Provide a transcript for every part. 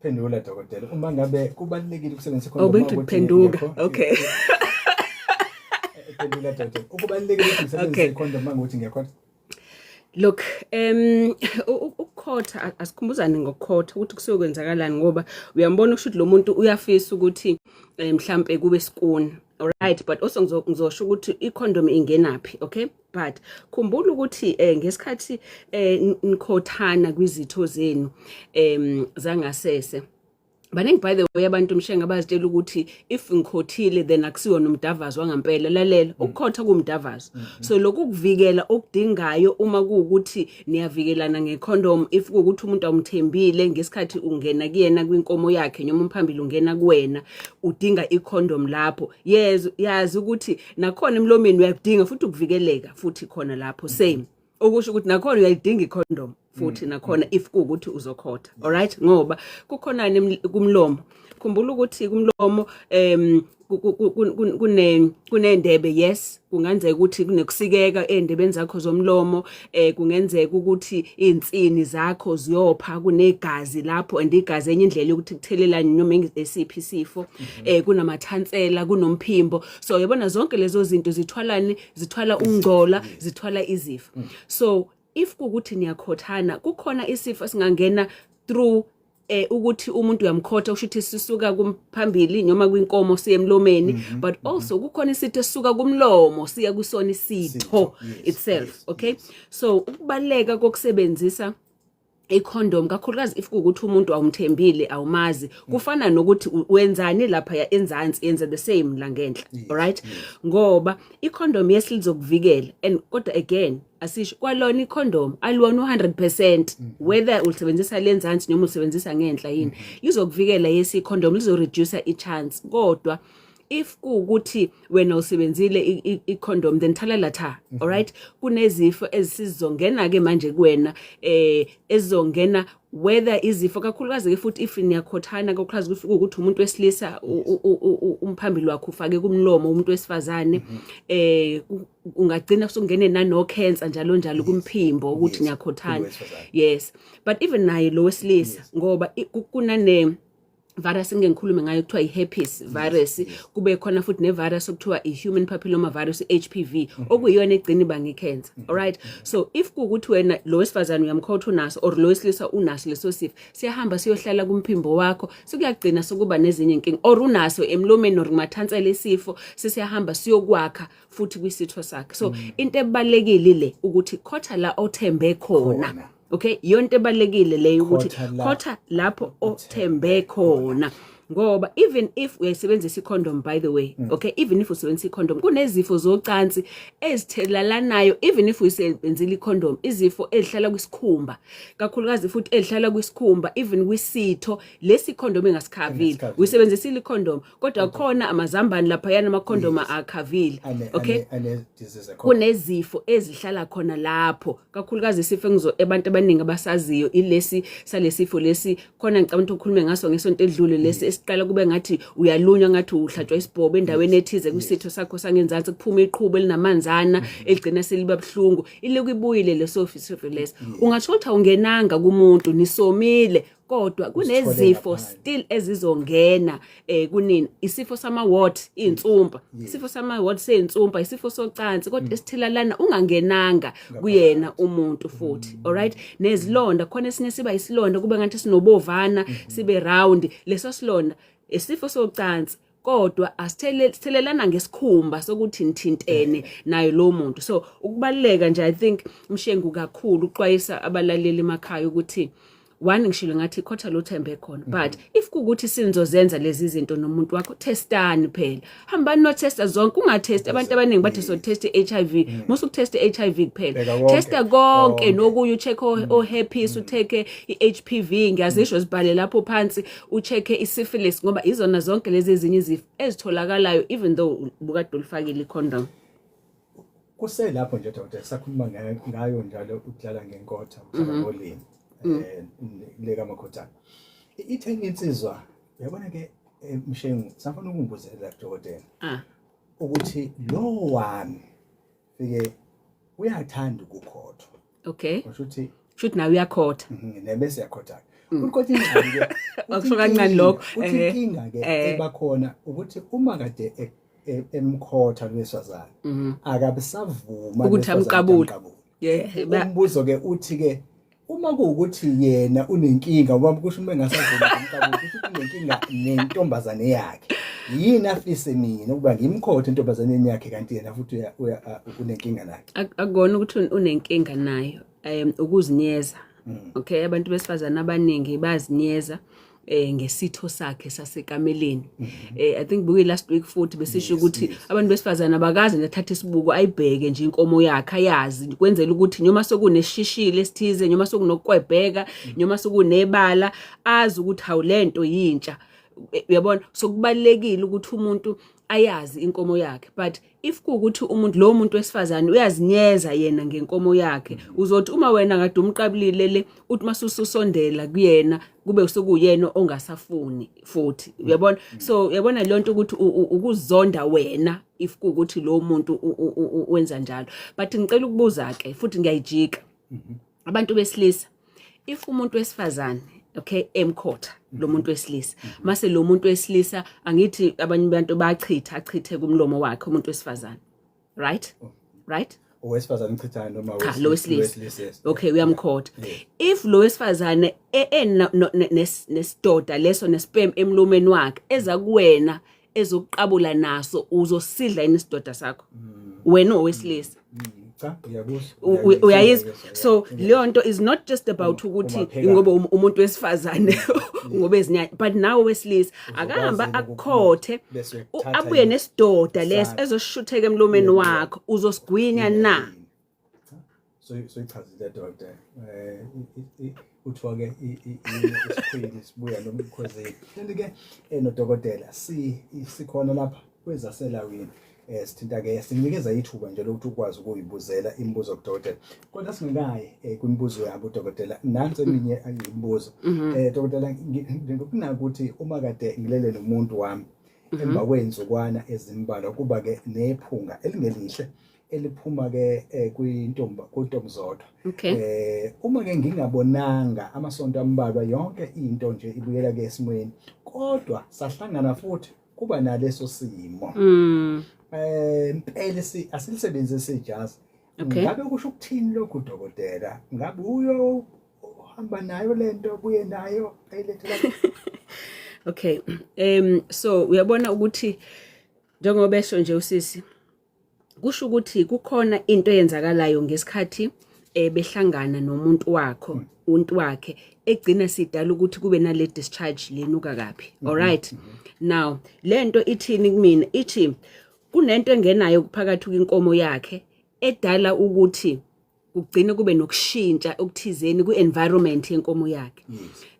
Phendula dokotela. Uma ngabe kubalekile ukusebenzisa ikhondom. Ubuntu kuphenduka. Okay. Phendula dokotela. Ukubalekile ukusebenzisa ikhondom mangukuthi ngiyakho. Look, ukukhotha asikhumbuzane ngokukhotha ukuthi kusuke kwenzakalani ngoba uyambona ukuthi lo muntu uyafisa ukuthi mhlambe kube skuni. Alright, but also ngizosho ukuthi ikhondom ingenapi, okay? But khumbula ukuthi ngesikhathi nikhothana kwizitho zenu zangasese. Baningi by the way abantu mshenga abazitshela ukuthi if ngikhothile then akusiwo nomdavazo wangampela lalela ukukhotha kumdavazo. So lokhu kuvikela okudingayo uma kuukuthi niyavikelana ngecondom if kuukuthi umuntu awumthembile ngesikhathi ungena kuyena kwinkomo yakhe noma umphambili ungena kuwena udinga icondom lapho. Yes, yazi ukuthi nakhona emlomeni uyadinga futhi ukuvikeleka futhi khona lapho same. Okusho ukuthi nakhona uyayidinga icondom futhi nakhona if kuukuthi uzokhotha. Alright, ngoba kukhona kumlomo. Khumbula ukuthi kumlomo kunendebe yes kungenzeka ukuthi kunekusikeka endebeni zakho zomlomo kungenzeka ukuthi insini zakho ziyopha kunegazi lapho and igazi enye indlela yokuthi kuthelelane noma esiphi isifo kunamathansela kunomphimbo so yabona zonke lezo zinto zithwala ungcola zithwala izifo so if kukuthi niyakhothana kukhona isifo singangena through ukuthi umuntu uyamkhotha ushuthi sisuka kumphambili noma kwinkomo siye emlomeni but also kukhona isitho sisuka kumlomo siya kusona isitho itself okay so ukubaleka kokusebenzisa icondom kakhulukazi if ukuthi umuntu awumthembile awumazi kufana nokuthi wenzani lapha ya enzansi yenza the same la ngenhla alright ngoba icondom yesilizokuvikela and kodwa again asisho kwalona icondom aliwona 100% whether ulisebenzisa lenzansi noma ulisebenzisa ngenhla yini izokuvikela yesi icondom lizo reduce ichance kodwa if kuukuthi wena usebenzile icondom then thalela tha alright kunezifo ezisizongena ke manje kuwena ezizongena whether izifo kakhulukazi ke futhi if niyakhothana kakhulukazi kufika ukuthi umuntu wesilisa umphambili wakhe ufake kumlomo umuntu wesifazane ungagcina usungene nano cancer njalo kumphimbo ukuthi niyakhothana yes but even naye lo wesilisa ngoba kunane virus ngikhulume ngayo kuthiwa iherpes virus kube khona futhi nevirus okuthiwa ihuman papilloma virus HPV okuyiyona egcina ibanga icancer alright so if kuukuthi wena lo wesifazane uyamkhotha unaso or lo wesilisa unaso leso sifo siyahamba siyohlala kumphimbo wakho sikuyagcina sokuba nezinye inkingi or unaso emlomeni or kumathansela isifo sisiyahamba siyokwakha futhi kwisitho sakhe so into ebalekile le ukuthi khotha la othembe khona okay yonke ebalekile leyo ukuthi khotha lapho othembe khona ngoba even if uyasebenzisa icondom by the way okay even if usebenzisa icondom kunezifo zocansi ezithelelanayo even if uyisebenzile icondom izifo ezihlala kwisikhumba kakhulukazi futhi ezihlala kwisikhumba even kwisitho lesi condom engasikhavile uyisebenzisile icondom kodwa khona amazambane lapha yana amacondom akhavile okay kunezifo ezihlala khona lapho kakhulukazi isifo abantu abaningi abasaziyo ilesi salesifo lesi khona ngicabanga ukukhuluma ngaso ngesonto edlule lesi siqala kube ngathi uyalunywa ngathi uhlatshwa isibhobo endaweni ethize kwisitho sakho sangenzansi kuphuma iqhubu elinamanzana eligcina seliba bhlungu ileku ibuyile leso sifo lesi ungathotha ungenanga kumuntu nisomile kodwa kunezifo still ezizongena kunini isifo sama-wart insumpa isifo sama-wart seinsumpa isifo socansi kodwa esithilalana ungangenanga kuyena umuntu futhi alright nezilonda khona esinye siba isilonda kube ngathi sinobovana sibe round leso silonda isifo socansi kodwa asithelelana ngesikhumba sokuthi nithintene nayo lo muntu so ukubaleka nje I think mshengu kakhulu uxwayisa abalaleli emakhaya ukuthi one ngishilo ngathi khotha lo thembe khona but if kuukuthi sinizozenza lezi zinto nomuntu wakho testani phela hambani no testa zonke ungatest abantu abaningi bathi so test HIV musu test HIV kuphela testa konke nokuya ucheck o herpes utheke iHPV ngiyazisho sibhale lapho phansi ucheck isyphilis ngoba izona zonke lezi ezinye izifo ezitholakalayo even though bukade ulifakile icondom kuselapho nje doctor sakhuluma ngayo njalo udlala ngenkotha ngolimi leka makhothana ithenye insizwa yabona ke mshengu safuna ukumbuzela dokotela ukuthi lo wami fike uyathanda ukukhothwa okay ushuthi nawe uyakhotha nebese yakhotha Uqothi ingane Akusho kancane lokho. uthi inkinga ke ebakhona ukuthi uma kade emkhotha lwesifazane akabisavuma ukuthi amqabule. Umbuzo ke uthi ke uma kuukuthi yena unenkinga ngoba kusho uma engasavuma amqabule kusho ukuthi unenkinga nentombazane yakhe. Yini afise mina ukuba ngimkhothe intombazaneni yakhe kanti yena futhi unenkinga naye. Akukona ukuthi unenkinga nayo. Ukuzinyeza. Okay, abantu besifazana abaningi bazinyeza ngesitho sakhe sasekameleni. I think buke last week futhi besisho ukuthi abantu besifazana bakazi nathatha isibuko ayibheke nje inkomo yakhe ayazi kwenzela ukuthi noma sokuneshishile esithize noma sokunokwebheka noma sokunebala azi ukuthi hawulento yintsha. Uyabona, sokubalekile ukuthi umuntu ayazi inkomo yakhe, but if kuukuthi umuntu lo muntu wesifazane uyazinyeza yena ngenkomo yakhe uzothi uma wena ngade umqabulile le uthi masususondela kuyena kube usukuyena ongasafuni futhi. Uyabona, so uyabona le nto ukuthi ukuzonda wena if kuukuthi lo muntu wenza njalo. But ngicela ukubuza ke futhi ngiyayijika abantu besilisa, if umuntu wesifazane okay emkhotha lo muntu wesilisa mase lo muntu wesilisa angithi abanye abantu achithe kumlomo wakhe umuntu wesifazane, right owesifazane uchithana noma lo wesilisa okay uyamkhotha. If lo wesifazane nesidoda leso nespam emlomeni wakhe eza kuwena ezokuqabula naso uzosidla inisidoda sakho wena owesilisa. Uyayizwa. So leyo nto is not just about ukuthi ngoba umuntu wesifazane ngoba ezinyanya, but nawe wesilisa akahamba akukhothe abuye nesidoda leso ezoshutheka emlomeni wakho uzosigwinya na. So ichazile doctor uthiwa ke isikhwili sibuya nomkhwezeli. Kanti ke nodokotela sikhona lapha kwezaselawini sithinta ke sinikeza ithuba nje lokuthi ukwazi ukuyibuzela imibuzo kudokotela. Kodwa singekayi kwimibuzo yabo udokotela nansi eminye angiyibuzo. Dokotela ngokunaka ukuthi uma kade ngilele nomuntu wami emva kwenzukwana ezimbalwa kuba ke nephunga elingelihle eliphuma ke kwintombazodwa. Uma ke ngingabonanga amasonto ambalwa yonke into nje ibuyela ke esimweni kodwa sahlangana futhi kuba naleso simo. Impela asilisebenzise ijazi. Ngabe kusho ukuthini lokho dokotela? Ngabe uyo hamba nayo lento buye nayo ayilethela? Okay. So uyabona ukuthi njengoba esho nje usisi kusho ukuthi kukhona into eyenzakalayo ngesikhathi behlangana nomuntu wakho umuntu wakhe egcina sidala ukuthi kube nale discharge lenuka kabi. All right. Now lento ithini kumina ithi kunento engenayo kuphakathi kwinkomo yakhe edala ukuthi kugcina kube nokushintsha okuthizeni ku-environment yenkomo yakhe.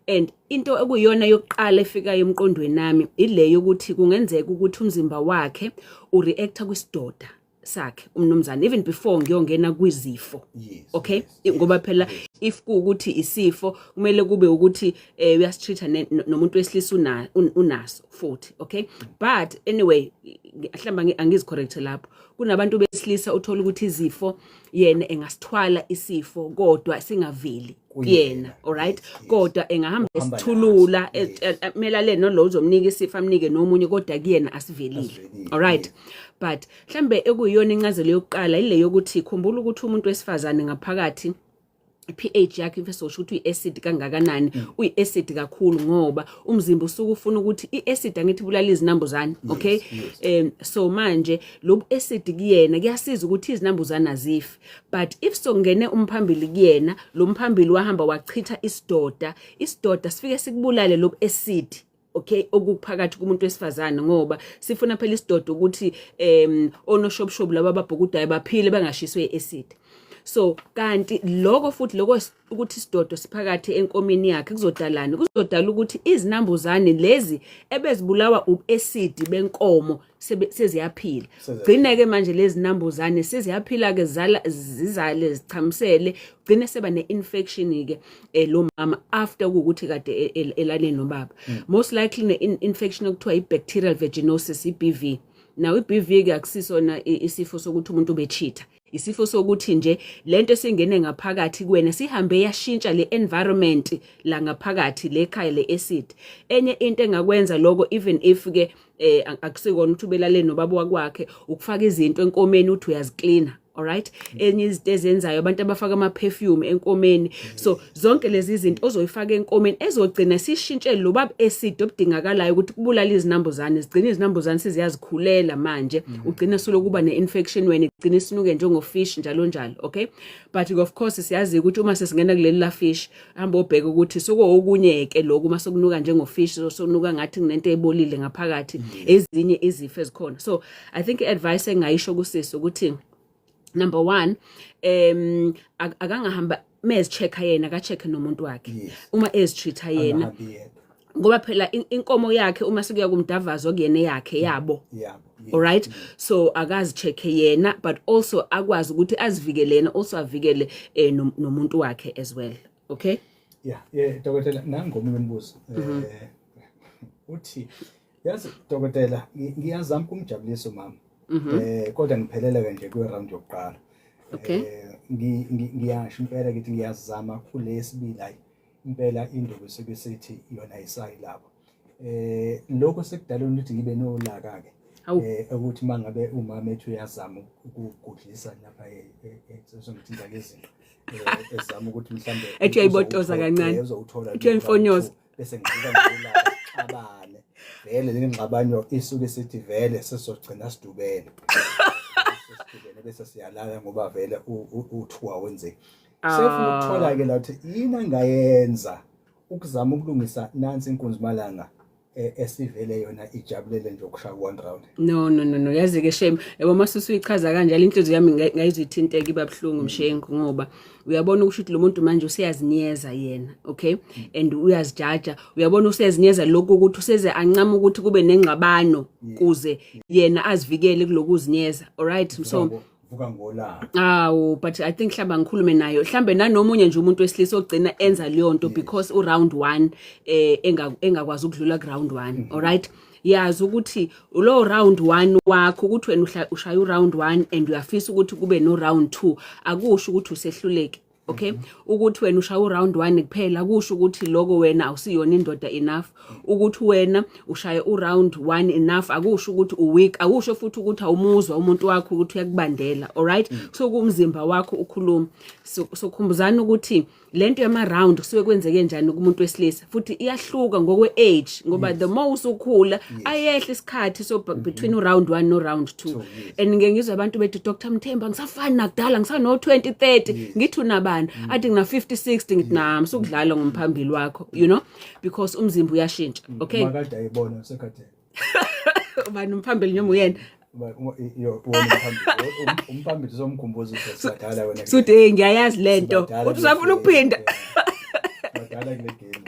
And into ekuyiyona yokuqala efikayo emqondweni nami ile yokuthi kungenzeka ukuthi umzimba wakhe ureacta kwisidoda sakhe umnumzane even before ngiyongena kwizifo. Okay, ngoba phela if kuukuthi isifo kumele kube ukuthi uyasitreata nomuntu wesilisa unaso futhi. Okay, but anyway mhlamba angizicorrecte lapho kunabantu besilisa uthola ukuthi izifo yena engasithwala isifo kodwa singaveli kuyena. All right, kodwa engahamba esithulula emelale nolo uzomnika isifo amnike nomunye kodwa kuyena asivelile. All right, but mhlambe ekuyiyona incazelo yokuqala ile yokuthi khumbula ukuthi umuntu wesifazane ngaphakathi pH yakhe mfethu usho ukuthi uyiacid kangakanani uyiacid kakhulu ngoba umzimba usuke ufuna ukuthi iacid angithi bulala izinambuzane. Okay, so manje lo acid kuyena kuyasiza ukuthi izinambuzane azife, but if sokungene umphambili kuyena lo mphambili wahamba wachitha isidoda sifike sikubulale lo acid. Okay, okuphakathi kumuntu wesifazane ngoba sifuna phela isidoda ukuthi onoshobshobu laba babhukudayo baphile bangashiswe iacid. So kanti lokho futhi lokho ukuthi isidodo siphakathi enkomeni yakhe kuzodalana kuzodala ukuthi izinambuzane lezi ebezibulawa uacid benkomo seziyaphila. Gcine ke manje lezi zinambuzane seziyaphila ke zizale zichamisele gcine seba neinfection ke lo mama after ukuthi kade elane nobaba. Most likely ne-infection okuthiwa i-bacterial vaginosis, i-BV. Now i-BV ke akusisona isifo sokuthi umuntu ubechitha. isifo sokuthi nje lento singene ngaphakathi kuwena sihambe yashintsha le environment la ngaphakathi le ekhaya le acid. Enye into engakwenza lokho even if ke akusikona ukuthi ubelaleni nobaba wakwakhe ukufaka izinto enkomeni uthi uyazicleaner. Alright, enye izinto ezenzayo abantu abafaka ama perfume enkomeni. So zonke lezi izinto ozoyifaka enkomeni ezogcina sishintshe lo bab acid obudingakalayo ukuthi kubulala izinambuzane, zigcina izinambuzane siziyazikhulela manje, ugcina solo kuba ne-infection wena, igcina sinuke njengofish njalo njalo. Okay, but of course siyazi ukuthi uma sesingena kuleli la fish hamba obheka ukuthi sokuokunyeke lokho uma sokunuka njengofish sokunuka ngathi kunento ebolile ngaphakathi, ezinye izifo ezikhona. So I think advice engayisho kusisi ukuthi number 1, akangahamba check yena ka check nomuntu wakhe uma ezitreata yena, ngoba phela inkomo yakhe uma sekuya kumdavazo kuyena yakhe yabo. Alright, so akazi check yena but also akwazi ukuthi azivikele yena, also avikele nomuntu wakhe as well. Okay, dokotela nangoma imibuzo uthi yazi dokotela ngiyazama kumjabulisa umama kodwa ngiphelela nje kwe round yokuqala. Okay, ngiyasho impela ukuthi ngiyazama kulesibili impela induku sekesithi yona ayisayi lapho. Lokho sekudala ukuthi ngibe nolaka ke ukuthi mangabe umama ethu uyazama ukugudlisa lapha esizongithinta lezinto ezama ukuthi mhlambe ethi ayibotoza kancane ethi imfonyoza bese ngifika ngilala xabane vele lengxabanyo isuke sithi vele sesogcina sidubene bese siyalala ngoba vele uthuwa wenzeke. Sefuna ukuthola ke lathi yini angayenza ukuzama ukulungisa nansi inkunzi malanga esivele yona ijabulele nje ukushaya one round. No yazi ke shame yabo masusu uyichaza kanjalo inhliziyo yami ngayizithinteke ibabhlungu mshengu ngoba uyabona ukuthi lo muntu manje useyazinyeza yena. Okay, and uyazijaja, uyabona useyazinyeza lokho ukuthi useze ancama ukuthi kube nengxabano kuze yena azivikele kulokuzinyeza. Alright, so vuka ngolanga. But I think hlamba ngikhulume nayo mhlambe nanomunye nje umuntu wesilisa ogcina enza leyo nto because round 1 engakwazi ukudlula ku round 1. Alright, yazi ukuthi lo round 1 wakho ukuthi wena ushaya round 1 and uyafisa ukuthi kube no round 2 akusho ukuthi usehluleke. Okay, ukuthi wena ushaya round 1 kuphela kusho ukuthi lokho wena awusiyona indoda enough. Ukuthi wena ushaya round 1 enough akusho ukuthi uweak, akusho futhi ukuthi awumuzwa umuntu wakho ukuthi uyakubandela. Alright, so kumzimba wakho ukhuluma. So khumbuzana ukuthi lento yama round kusuke kwenzeke njani kumuntu wesilisa futhi iyahluka ngokwe age ngoba the more usukhula ayehla isikhathi so between round 1 no round 2. And ngengizwe abantu bethi Dr. Mthemba ngisafana nakudala ngisano 20 30 ngithi unabani athi ngina 50 60 ngithi nami sokudlala ngomphambili wakho, you know, because umzimba uyashintsha. Okay, makade ayibona sekade ubani umphambili noma uyena umphambili somkhumbuzo usadala wena suthi ngiyayazi lento uthi usafuna ukuphinda badala kule game.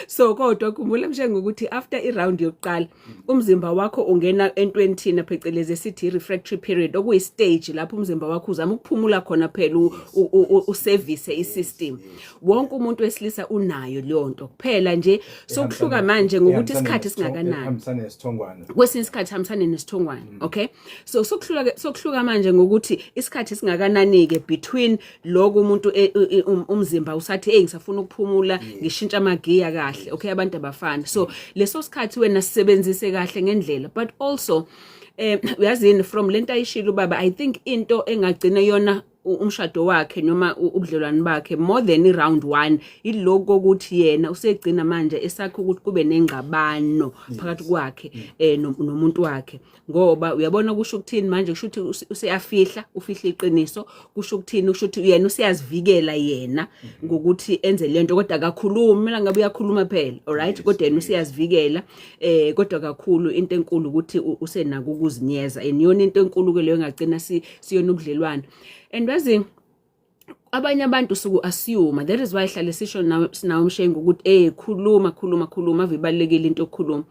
So kodwa khumbula mshengu ukuthi after iround yokuqala umzimba wakho ungena entweni pheceleze sithi refractory period, okuyi stage lapho umzimba wakho uzama ukuphumula khona phela uservice isystem. Wonke umuntu wesilisa unayo leyo nto kuphela nje sokuhluka manje ngokuthi isikhathi singakanani hamsana nesithongwana kwesinye isikhathi hamsana nesithongwana. Okay, so sokuhluka manje ngokuthi isikhathi singakanani ke between lokho umuntu umzimba usathi ngisafuna ukuphumula ngishintsha amagiya kahle. Okay, abantu abafana, so leso sikhathi wena sisebenzise kahle ngendlela. But also uyazini from lento ayishilo baba, I think into engagcina yona umshado wakhe noma ubudlelwano bakhe more than round 1 iloko ukuthi yena usegcina manje esakho ukuthi kube nengxabano phakathi kwakhe nomuntu wakhe, ngoba uyabona kusho ukuthini manje kusho ukuthi useyafihla ufihla iqiniso, kusho ukuthini kusho ukuthi yena useyazivikela yena ngokuthi enze lento kodwa akakhulumi mina ngabe uyakhuluma phela. Alright, kodwa yena useyazivikela kodwa kakhulu into enkulu ukuthi usenaka ukuzinyeza and yona into enkulu ke leyo ngagcina siyona ubudlelwano. And wazi abanye abantu suku assume, that is why ihlale sisho nawo mshengu ukuthi khuluma vibalekile into yokukhuluma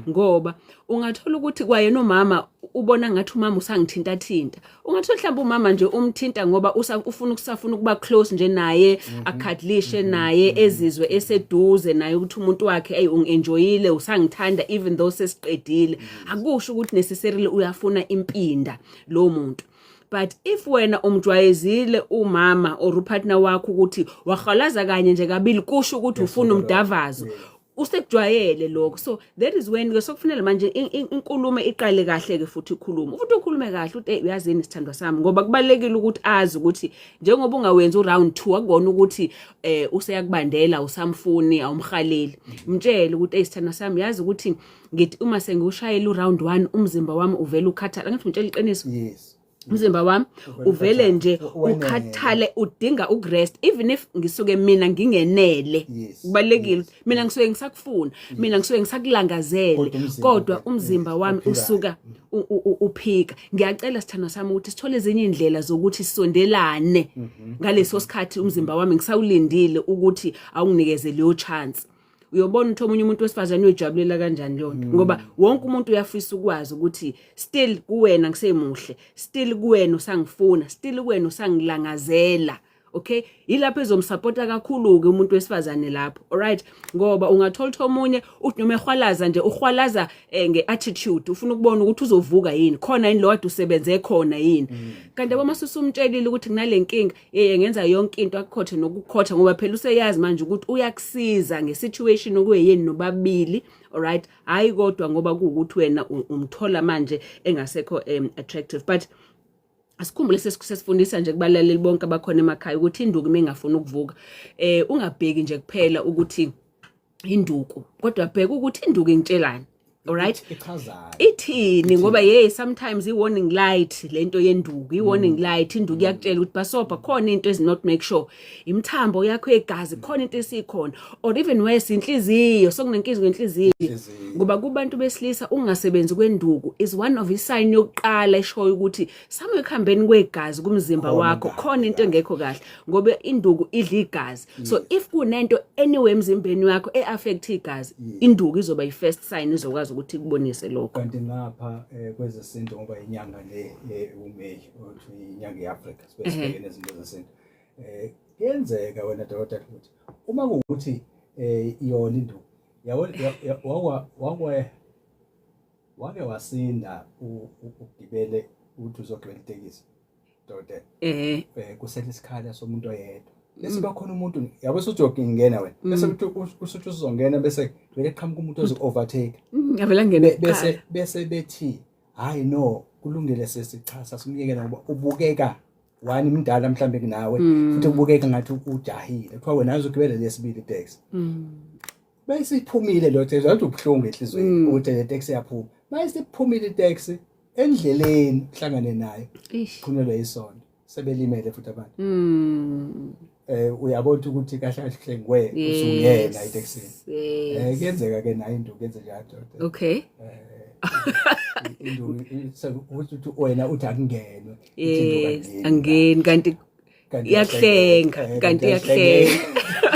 ngoba ungathola ukuthi kwayena umama ubona ngathi umama usangithinta ungathola mhlawumbe umama nje umthinta ngoba usafuna ukuba close nje naye akhadlishe naye ezizwe eseduze naye ukuthi umuntu wakhe ungenjoyile usangithanda even though sesiqedile, akusho ukuthi necessarily uyafuna impinda lo muntu. but if wena umjwayezile umama or upartner wakho ukuthi wahalaza kanye nje kabili kusho ukuthi ufuna umdavazo usekujwayele lokho. So that is when ke sokufanele manje inkulumo iqale kahle ke futhi ikhuluma futhi ukhulume kahle uthi uyazini sithandwa sami, ngoba kubalekile ukuthi azi ukuthi njengoba ungawenza uround 2 akubona ukuthi useyakubandela usamfuni awumhaleli. Mtshele ukuthi sithandwa sami, yazi ukuthi ngithi uma sengiushayela uround 1 umzimba wami uvela ukhathala. Ngithi mtshele iqiniso, yes, umzimba wami uvele nje ukhathale udinga ukurest, even if ngisuke mina ngingenele. Kubalekile mina ngisuke ngisakufuna, mina ngisuke ngisakulangazele, kodwa umzimba wami usuka uphika. Ngiyacela sithandwa sami ukuthi sithole ezinye indlela zokuthi sisondelane ngaleso sikhathi umzimba wami ngisawulindile ukuthi awunginikeze leyo chance. Uyobona ukuthi omunye umuntu wesifazane uyajabulela kanjani leyo nto, ngoba wonke umuntu uyafisa ukwazi ukuthi still kuwena ngisemuhle, still kuwena usangifuna, still kuwena usangilangazela. Okay, ilapho ezomsupporta kakhulu ke umuntu wesifazane lapho. Alright, ngoba ungathola ukuthi omunye uthi noma ehwalaza nje uhwalaza ngeattitude, ufuna ukubona ukuthi uzovuka yini, khona yini lo wadi usebenze khona yini. Kanti uma susumtshelile ukuthi kunalenkinga ngenza yonke into akukhothe nokukhotha, ngoba phela useyazi manje ukuthi uyakusiza ngesituation okuyeni nobabili. Alright, hayi kodwa ngoba kuukuthi wena umthola manje engasekho attractive. But asikhumbule sesifundisa nje kubalaleli bonke abakhona emakhaya ukuthi induku mengafuna ukuvuka ungabheki nje kuphela ukuthi induku, kodwa bheka ukuthi induku ingitshelani. Alright, ithini, ngoba sometimes i-warning light lento yenduku, i-warning light induku yakutshela ukuthi basobha khona into is not make sure imthambo yakho egazi khona into esikhona, or even worse inhliziyo, sokunenkinga ngenhliziyo. Ngoba kubantu besilisa ungasebenzi kwenduku is one of sign yokuqala eshoyo ukuthi somewhere khambeni kwegazi kumzimba wakho khona into engekho kahle, ngoba induku idla igazi. So if kunento anyway emzimbeni wakho eaffect igazi, induku izoba i-first sign izokwazi ukuthi kubonise lokho. Kanti ngapha kwezesinto ngoba inyanga le uMay othi inyanga yeAfrica specifically nezinto zesinto kuyenzeka wena dokotela ukuthi uma kuukuthi iyona induku wake wasinda ugibele ukuthi uzogibela itekisi dokotela kusele isikhala somuntu oyedwa bese bakhona umuntu yabe suthi uyongena wena bese usuthi uzongena bese vele qhamuka umuntu ozokuovertake yavela ngene bese bethi hayi no kulungile sesichaza simyekela ngoba ubukeka wani mdala mhlambe kunawe futhi ubukeka ngathi ujahile kuthiwa wena uzogibela lesibili taxi bese iphumile lo taxi wathi ubhlungu enhlizweni ukuthi le taxi yaphuma bese iphumile itaxi endleleni uhlangane nayo phunelwe isondo sebelimele futhi abantu uyabona ukuthi kahle kahle ngwe usungena itaxini kuyenzeka ke nayo into kenze njalo. Okay, ukuthi wena uthi akungenwe angeni kanti iyahlenga kanti iyahlenga